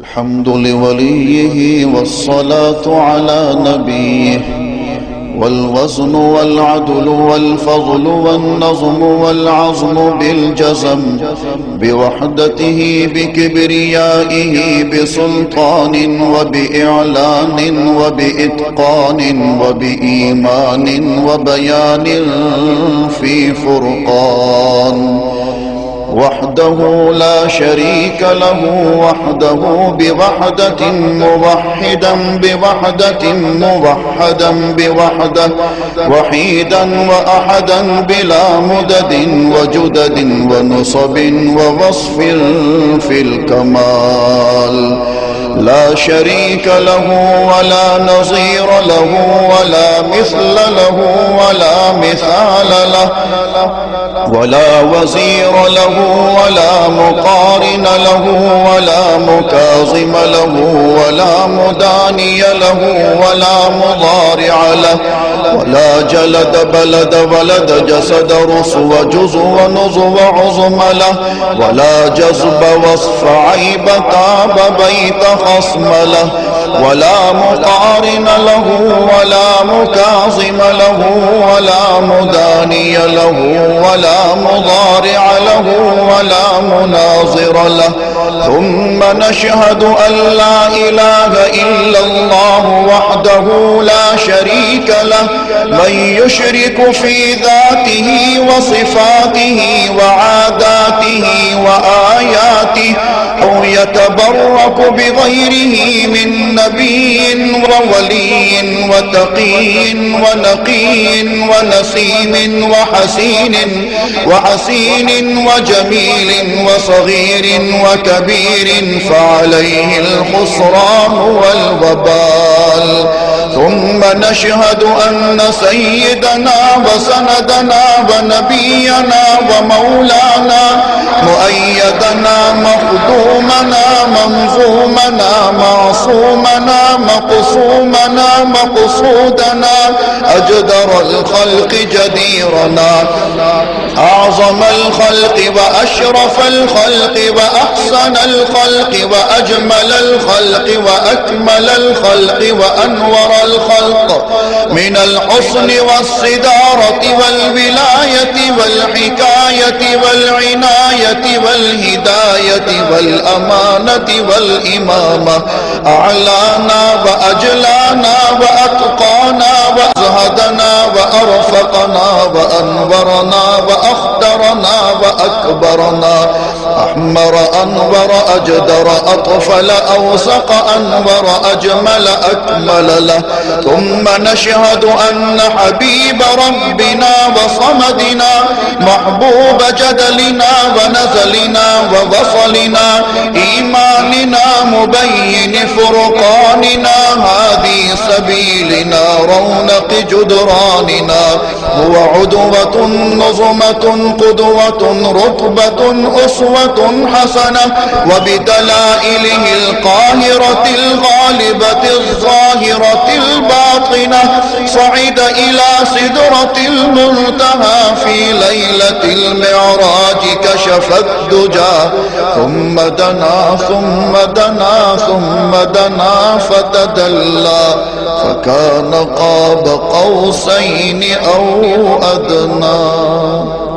الحمد لوليه والصلاة على نبيه، والوزن والعدل والفضل والنظم والعظم بالجزم، بوحدته بكبريائه بسلطان وبإعلان وبإتقان وبإيمان وبيان في فرقان، وحده لا شريك له، وحده بوحدة موحدا بوحدة موحدا بوحدة، وحيدا وأحدا بلا مدد وجدد ونصب ووصف في الكمال، لا شريك له ولا نظير له ولا مثل له ولا مثال له، ولا وزير له ولا مقارن له ولا مكاظم له ولا مداني له ولا مضارع له، ولا جلد بلد ولد جسد رسو جزو ونزو عظم له، ولا جذب وصف عيب تاب بيت خصم له، ولا مقارن له ولا مكاظم له ولا مداني له ولا مضارع له ولا مناظر له. ثم نشهد أن لا إله إلا الله وحده لا شريك له، من يشرك في ذاته وصفاته وعاداته وآياته أو يتبرك بغيره من نبي وولي وتقي ونقي ونسيم وحسين وجميل وصغير وكبير، فعليه الخسران والوبال. ثم نشهد أن سيدنا وسندنا ونبينا ومولانا مؤيدنا مخدومنا منظومنا معصومنا مقصومنا مقصودنا أجدر الخلق جديرنا أعظم الخلق وأشرف الخلق وأحسن الخلق وأجمل الخلق وأكمل الخلق وأنور الخلق، من الحسن والصدارة والولاية والحكاية والعناية والهداية والأمانة والإمامة، أعلانا وأجلانا وأتقانا وأزهدنا وأرفقنا وأنورنا وأخدرنا وأكبرنا، أحمر أنور أجدر أطفل أوسق أنور أجمل أكمل له. ثم نشهد أن حبيب ربنا وصمدنا محبوب جدلنا ونزلنا ووصلنا إيماننا مبين فرقاننا هذه سبيلنا رونق جدراننا، هو عدوة نظمة قدوة رتبة أسوة حسنة، وبدلائله القاهرة الغالبة الظاهرة الباطنة صعد إلى سدرة المنتهى في ليلة المعراج كشف الدجى، ثم دنا ثم دنا ثم دنا فتدلى فكان قاب قوسين أو أدنى.